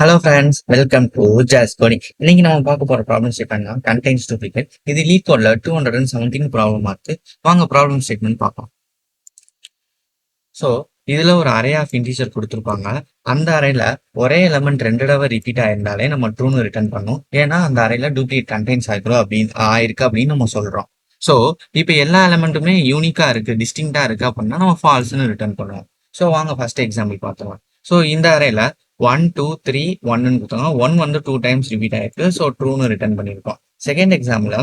Hello friends, welcome to ஜாஸ் coding. இன்னைக்கு நம்ம பார்க்க போற ப்ராப்ளம் ஸ்டேட்மெண்ட் தான் கண்டெய்ன்ஸ் டூப்ளிகேட். இது லீட் கோட்ல 217 ப்ராப்ளம் இருக்கு. வாங்க ப்ராப்ளம் ஸ்டேட்மெண்ட் பார்க்கலாம். ஸோ இதுல ஒரு அரே ஆஃப் இன்டீஜர் கொடுத்துருப்பாங்க. அந்த அரேல ஒரே எலமெண்ட் ரெண்டு தடவை ரிப்பீட் ஆயிருந்தாலே நம்ம ட்ரூன்னு ரிட்டர்ன் பண்ணும். ஏன்னா அந்த அரேல டூப்ளிகேட் கண்டெய்ன்ஸ் ஆயிருக்கு அப்படின்னு நம்ம சொல்றோம். ஸோ இப்போ எல்லா எலமெண்ட்டுமே யூனிக்கா இருக்கு, டிஸ்டிங்டா இருக்கு அப்படின்னா நம்ம ஃபால்ஸ்னு ரிட்டர்ன் பண்ணுவோம். ஸோ வாங்க ஃபர்ஸ்ட் எக்ஸாம்பிள் பார்த்துக்கலாம். ஸோ இந்த அரேல 1 2 3 1ன்னு கொடுத்தாங்க. 1 வந்து 2 டைம்ஸ் ரிப்பீட் ஆயிருக்கு. ஸோ ட்ரூன்னு ரிட்டர்ன் பண்ணியிருக்கோம். செகண்ட் எக்ஸாம்பிள்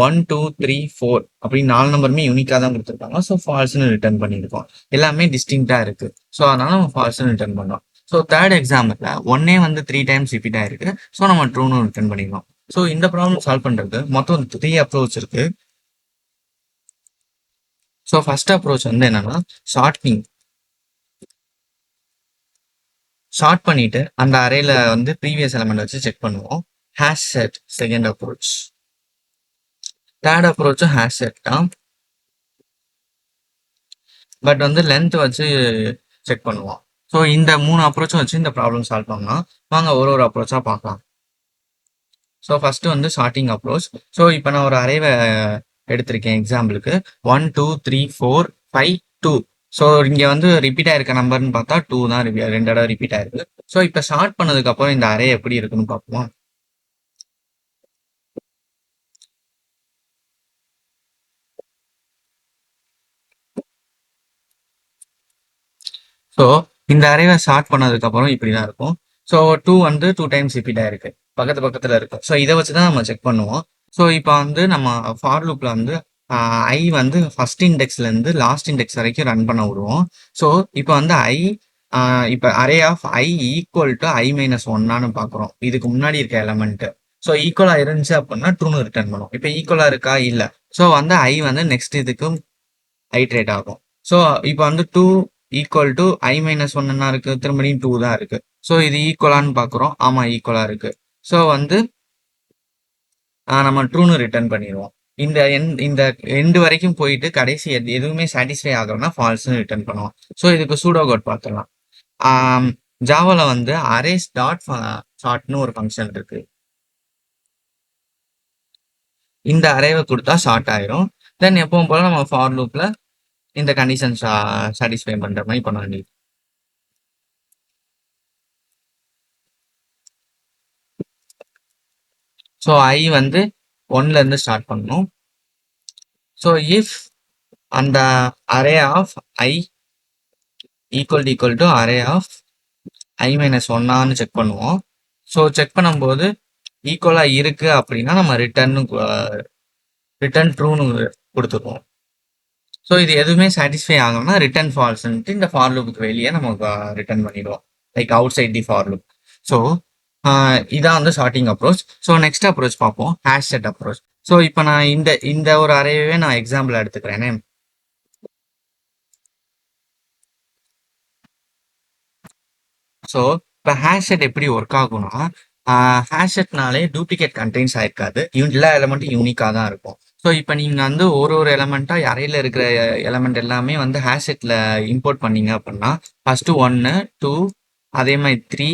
1 2 3 4 அப்படின்னு 4 நம்பருமே யூனிக்கா தான் கொடுத்துருக்காங்க. ஸோ ஃபால்ஸ்னு ரிட்டர்ன் பண்ணியிருக்கோம். எல்லாமே டிஸ்டிங்டா இருக்கு. ஸோ அதனால நம்ம ஃபால்ஸ்னு ரிட்டர்ன் பண்ணோம். ஸோ தேர்ட் எக்ஸாம்பிள்ல ஒன்னே வந்து 3 டைம்ஸ் ரிப்பீட் ஆயிருக்கு. ஸோ நம்ம ட்ரூன்னு ரிட்டர்ன் பண்ணிருக்கோம். ஸோ இந்த ப்ராப்ளம் சால்வ் பண்றது மொத்தம் 3 அப்ரோச் இருக்கு. ஸோ ஃபர்ஸ்ட் அப்ரோச் வந்து என்னன்னா ஷார்ட்னிங். ஷார்ட் பண்ணிட்டு அந்த அரேல வந்து ப்ரீவியஸ் எலமெண்ட் வச்சு செக் பண்ணுவோம். Hash set second approach. Third அப்ரோச்சும் ஹேஷ் செட் தான், பட் வந்து லென்த் வச்சு செக் பண்ணுவோம். ஸோ இந்த 3 அப்ரோச்சும் வச்சு இந்த ப்ராப்ளம் சால்வ் பண்ணலாம். வாங்க ஒரு ஒரு அப்ரோச்சா பார்க்கலாம். ஸோ ஃபர்ஸ்ட் வந்து ஷார்ட்டிங் அப்ரோச். ஸோ இப்போ நான் ஒரு அரேவை எடுத்திருக்கேன் எக்ஸாம்பிளுக்கு 1 2 3 4 5 2. ஸோ இங்க வந்து ரிப்பீட் ஆயிருக்க நம்பர்னு பார்த்தா 2 தான், ரெண்டு தடவை ரிப்பீட் ஆயிருக்கு. ஸோ இப்போ ஷார்ட் பண்ணதுக்கு அப்புறம் இந்த அரே எப்படி இருக்குன்னு பார்ப்போம். ஸோ இந்த அரேவை ஷார்ட் பண்ணதுக்கு அப்புறம் இப்படிதான் இருக்கும். ஸோ 2 வந்து 2 டைம்ஸ் ரிப்பீட் ஆயிருக்கு, பக்கத்து பக்கத்துல இருக்கு. ஸோ இதை வச்சு தான் நம்ம செக் பண்ணுவோம். ஸோ இப்போ வந்து நம்ம ஃபார் லூப்ல வந்து ஐ வந்து ஃபர்ஸ்ட் இண்டெக்ஸ்ல இருந்து லாஸ்ட் இண்டெக்ஸ் வரைக்கும் ரன் பண்ண விடுவோம். ஸோ இப்போ வந்து இப்போ array of i equal to i minus ஒன்னான்னு பார்க்குறோம். இதுக்கு முன்னாடி இருக்க எலமெண்ட். ஸோ ஈக்குவலா இருந்துச்சு அப்படின்னா ட்ரூன்னு ரிட்டர்ன் பண்ணும். இப்போ ஈக்குவலா இருக்கா இல்ல. ஸோ வந்து ஐ வந்து நெக்ஸ்ட் இதுக்கு ஐட்ரேட் ஆகும். ஸோ இப்போ வந்து 2 equal to i minus one என்ன இருக்கு, திரும்பியும் 2 தான் இருக்கு. ஸோ இது ஈக்குவலான்னு பார்க்குறோம். ஆமா ஈக்குவலா இருக்கு. ஸோ வந்து நம்ம ட்ரூன்னு ரிட்டர்ன் பண்ணிடுவோம். இந்த எண்டு வரைக்கும் போயிட்டு கடைசி எதுவுமே சாட்டிஸ்ஃபை ஆகலன்னா ஃபால்ஸ்னு ரிட்டர்ன் பண்ணுவோம். ஸோ இதுக்கு சூடோ கோட் பார்த்துடலாம். ஜாவால வந்து அரேஸ் டாட் ஷார்ட்னு ஒரு ஃபங்க்ஷன் இருக்கு. இந்த அரேவை கொடுத்தா ஷார்ட் ஆயிரும். தென் எப்பவும் போல நம்ம ஃபார் லூப்ல இந்த கண்டிஷன் சாட்டிஸ்ஃபை பண்ற மாதிரி பண்ண வேண்டியது. ஸோ ஐ வந்து 1ல இருந்து ஸ்டார்ட் பண்ணணும். ஸோ இஃப் அந்த array of i equal to array of i minus ஒன்னான்னு செக் பண்ணுவோம். ஸோ செக் பண்ணும்போது ஈக்குவலா இருக்கு அப்படின்னா நம்ம ரிட்டர்ன் ட்ரூன்னு கொடுத்துருவோம். ஸோ இது எதுவுமே சாட்டிஸ்ஃபை ஆகணும்னா ரிட்டர்ன் ஃபால்ஸ்ன்ட்டு இந்த ஃபார் லூப்புக்கு வெளியே நம்ம ரிட்டர்ன் பண்ணிடுவோம், like outside the for loop. So இதான் வந்து sorting approach. So next approach பார்ப்போம், ஹேஷ் செட் அப்ரோச். ஸோ இப்போ நான் இந்த ஒரு அரேவே நான் எக்ஸாம்பிள் எடுத்துக்கிறேனே. ஸோ இப்போ ஹேஷ் செட் எப்படி ஒர்க் ஆகும்னா, ஹேஷ் செட்னாலே டூப்ளிகேட் கண்டெய்ன்ஸ் ஆயிருக்காது, எல்லா எலமெண்ட்டும் யூனிக்காக தான் இருக்கும். ஸோ இப்போ நீங்கள் வந்து ஒரு எலமெண்ட்டாக அறையில் இருக்கிற எலமெண்ட் எல்லாமே வந்து ஹேஷ் செட்டில் இம்போர்ட் பண்ணீங்க அப்படின்னா ஃபர்ஸ்ட் 1 2 அதே மாதிரி 3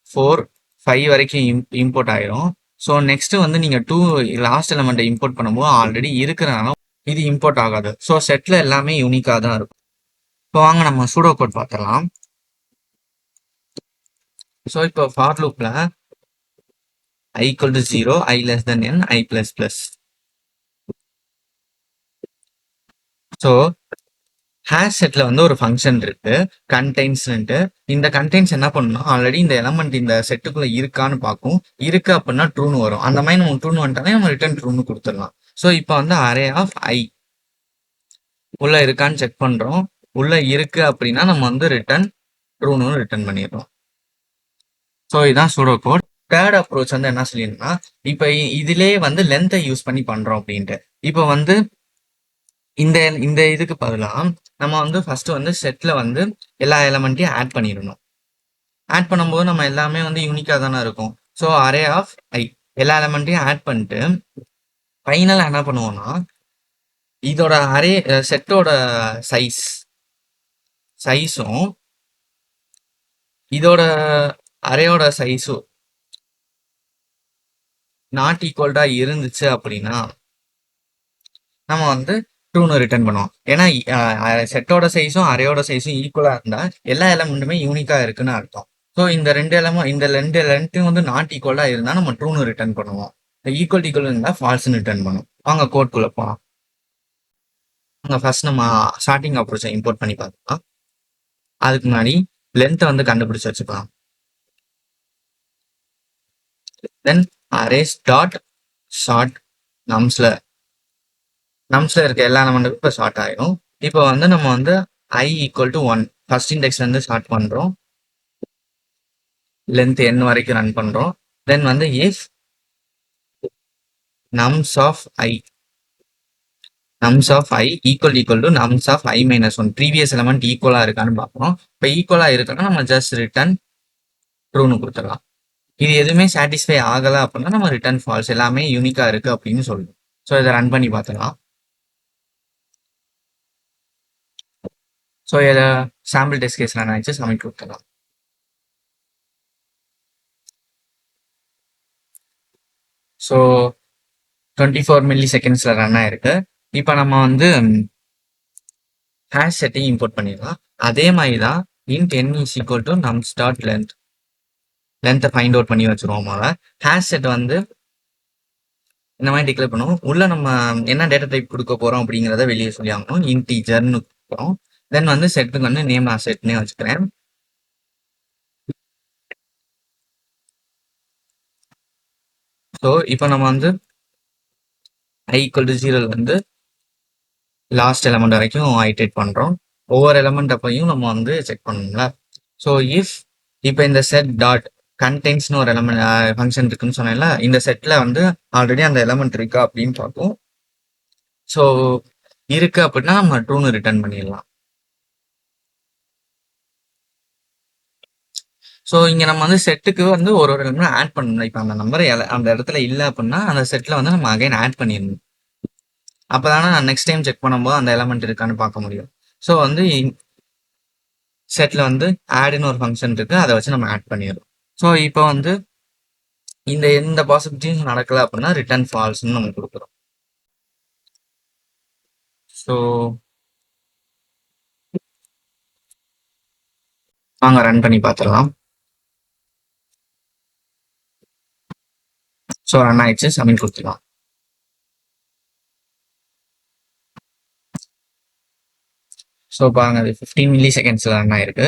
4 5 வரைக்கும் இம்போர்ட் ஆயிரும். ஸோ நெக்ஸ்ட் வந்து நீங்கள் 2 லாஸ்ட் எலமெண்ட்டை இம்போர்ட் பண்ணும்போது ஆல்ரெடி இருக்கிறனால இது இம்போர்ட் ஆகாது. ஸோ செட்டில் எல்லாமே யூனிக்காக தான் இருக்கும். இப்போ வாங்க நம்ம சூடோ கோட் பார்த்துடலாம். ஸோ இப்போ for லூப்ல i equal to 0, i less than n, i plus plus. So hash செட்ல வந்து ஒரு ஃபங்க்ஷன் இருக்கு கண்டெய்ன்ஸ்ன்ட்டு. இந்த கண்டெய்ன்ஸ் என்ன பண்ணணும், ஆல்ரெடி இந்த எலமெண்ட் இந்த செட்டுக்குள்ள இருக்கான்னு பார்க்கும். இருக்கு அப்படின்னா ட்ரூன்னு வரும். அந்த மாதிரி நம்ம ட்ரூன்னு வந்துட்டாலே நம்ம ரிட்டர்ன் ட்ரூன்னு கொடுத்துடலாம். ஸோ இப்போ வந்து அரே ஆஃப் ஐ உள்ள இருக்கான்னு செக் பண்றோம். உள்ள இருக்கு அப்படின்னா நம்ம வந்து ரிட்டர்ன் ட்ரூன்னு ரிட்டர்ன் பண்ணிடுறோம். ஸோ இதுதான் சூடோ கோட். தேர்ட் அப்ரோச் வந்து என்ன சொல்லியிருந்தா, இப்போ இதிலே வந்து லென்த்தை யூஸ் பண்ணி பண்றோம் அப்படின்ட்டு. இப்போ வந்து இந்த இந்த இதுக்கு பதிலாக நம்ம வந்து ஃபர்ஸ்ட் வந்து செட்ல வந்து எல்லா எலமெண்ட்டையும் ஆட் பண்ணிடணும். ஆட் பண்ணும்போது நம்ம எல்லாமே வந்து யூனிக்கா தானே இருக்கும். ஸோ அரே ஆஃப் ஐ எல்லா எலமெண்ட்டையும் ஆட் பண்ணிட்டு ஃபைனலாக என்ன பண்ணுவோம்னா இதோட அரே செட்டோட சைஸும் இதோட அரேயோட சைஸும் நாட் ஈக்குவல்டா இருந்துச்சு அப்படின்னா நம்ம வந்து ட்ரூன்னு ரிட்டர்ன் பண்ணுவோம். ஏன்னா செட்டோட சைஸும் அரேயோட சைஸும் ஈக்குவலா இருந்தா எல்லா எலமெண்ட்டுமே யூனிக்கா இருக்குன்னு அர்த்தம். ஸோ இந்த ரெண்டு லென்த்தும் வந்து நாட் ஈக்குவலா இருந்தா நம்ம ட்ரூன்னு ரிட்டர்ன் பண்ணுவோம். ஈக்குவல் ஈக்குவல் இருந்தா ஃபால்ஸ்னு ரிட்டர்ன் பண்ணுவோம். வாங்க கோட்குள்ள போலாம். அங்க ஃபர்ஸ்ட் நம்ம ஸ்டார்டிங் அப்ரோச்சை இம்போர்ட் பண்ணி பார்க்கலாம். அதுக்கு முன்னாடி லென்த்தை வந்து கண்டுபிடிச்சு வச்சுக்கலாம். தென் அரேஸ் டாட் ஷார்ட் நம்ஸ்ல இருக்க எல்லா எலமெண்ட்டுக்கும் இப்போ ஷார்ட் ஆயிடும். இப்போ வந்து நம்ம வந்து I ஈக்குவல் டு 1 ஃபர்ஸ்ட் இண்டெக்ஸ்ல இருந்து ஸ்டார்ட் பண்றோம். லென்த் n வரைக்கும் ரன் பண்றோம். தென் வந்து if nums of I equal to nums of I minus 1 previous element ஈக்குவலா இருக்கான்னு பார்க்கணும். இப்போ ஈக்குவலா இருக்குன்னா நம்ம ஜஸ்ட் ரிட்டர்ன் ட்ரூன்னு கொடுத்துடலாம். இது எதுவுமே சாட்டிஸ்ஃபை ஆகலை அப்படின்னா நம்ம ரிட்டர்ன் ஃபால்ஸ், எல்லாமே யூனிக்கா இருக்கு அப்படின்னு சொல்லணும். ஸோ இதை ரன் பண்ணி பார்த்துக்கலாம். ஸோ இதை சாம்பிள் டெஸ்ட் கேஸ் ரன் ஆயிடுச்சு, சப்மிட் கொடுத்துடலாம். ஸோ 24 மில்லி செகண்ட்ஸ்ல ரன் ஆயிருக்கு. இப்போ நம்ம வந்து ஹேஷ் செட்டையும் இம்போர்ட் பண்ணிடலாம். அதே மாதிரி தான் int n is equal to nums dot லென்த்தை ஃபைண்ட் அவுட் பண்ணி வச்சுருவோம். ஹேஷ் செட் வந்து இந்த மாதிரி டிக்ளேர் பண்ணுவோம். உள்ள நம்ம என்ன டேட்டா டைப் கொடுக்க போறோம் அப்படிங்கிறத வெளியே சொல்லி ஆகணும். இன்டீஜர்னு கொடுக்குறோம். தென் வந்து செட்டுக்கு வந்து நேம் செட்னே வச்சுக்கிறேன். ஸோ இப்போ நம்ம வந்து I ஈக்குவல் டு 0 வந்து லாஸ்ட் எலமெண்ட் வரைக்கும் ஐட்ரேட் பண்றோம். ஒவ்வொரு எலமெண்ட் அப்பையும் நம்ம வந்து செக் பண்ணணும்ல. ஸோ இஃப் இப்போ இந்த செட் டாட் கண்டென்ட்ஸ்னு ஒரு எலமெண்ட் ஃபங்க்ஷன் இருக்குன்னு சொன்னேன்ல, இந்த செட்ல வந்து ஆல்ரெடி அந்த எலமெண்ட் இருக்கா அப்படின்னு பார்ப்போம். ஸோ இருக்கு அப்படின்னா நம்ம ட்ரூன்னு ரிட்டர்ன் பண்ணிடலாம். ஸோ இங்க நம்ம வந்து செட்டுக்கு வந்து ஒரு எலமெண்ட் ஆட் பண்ணணும். இப்போ அந்த நம்பர் அந்த இடத்துல இல்லை அப்படின்னா அந்த செட்ல வந்து நம்ம அகைன் ஆட் பண்ணிடணும். அப்போதானே நான் நெக்ஸ்ட் டைம் செக் பண்ணும்போது அந்த எலமெண்ட் இருக்கான்னு பார்க்க முடியும். ஸோ வந்து செட்ல வந்து ஆட்னு ஒரு ஃபங்க்ஷன் இருக்கு, அதை வச்சு நம்ம ஆட் பண்ணிடுறோம். ஸோ இப்போ வந்து எந்த பாசிபிலிட்டியும் நடக்கல அப்படின்னா ரிட்டர்ன் ஃபால்ஸ்னு நம்ம கொடுக்குறோம். ஸோ வாங்க ரன் பண்ணி பார்த்துடலாம். ஸோ ரன் ஆயிடுச்சு, சப்மிட் கொடுத்துடலாம். ஸோ பாருங்க, அது 15 மில்லி செகண்ட்ஸ்ல ரன் ஆயிருக்கு.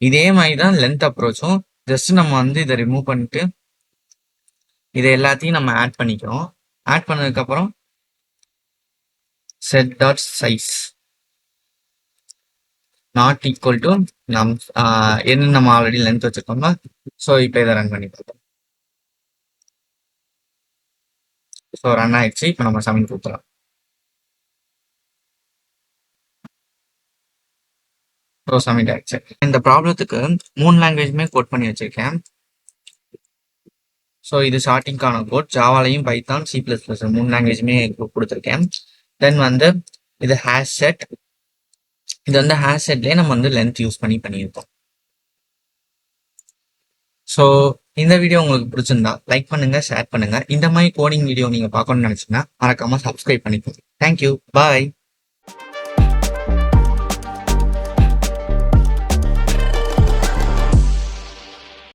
இதே மாதிரி தான் லென்த் அப்ரோச்சும். ஜஸ்ட் நம்ம வந்து இதை ரிமூவ் பண்ணிட்டு இதை எல்லாத்தையும் நம்ம ஆட் பண்ணிக்கிறோம். ஆட் பண்ணதுக்கப்புறம் set dot size not equal to என்ன நம்ம ஆல்ரெடி லென்த் வச்சிருக்கோம்ல. ஸோ இப்போ இதை ரன் பண்ணி பார்த்தோம். ஸோ ரன் ஆயிடுச்சு. இப்போ நம்ம சப்மிட் கொடுத்துறோம். ஸோ சப்மிட் ஆயிடுச்சு. இந்த ப்ராப்ளத்துக்கு 3 லாங்குவேஜுமே கோட் பண்ணி வச்சிருக்கேன். ஸோ இது ஸ்டார்டிங்கான கோட். ஜாவாலையும் பைத்தான், C++ 3 லாங்குவேஜுமே கொடுத்துருக்கேன். தென் வந்து இது ஹேஷ் செட். இது வந்து ஹேஷ் செட்லேயே நம்ம வந்து லென்த் யூஸ் பண்ணியிருக்கோம். ஸோ இந்த வீடியோ உங்களுக்கு பிடிச்சிருந்தா லைக் பண்ணுங்க, ஷேர் பண்ணுங்க. இந்த மாதிரி கோடிங் வீடியோ நீங்க பார்க்கணும்னு நினைச்சீங்கன்னா மறக்காம சப்ஸ்கிரைப் பண்ணிக்கோங்க. தேங்க்யூ, பாய்.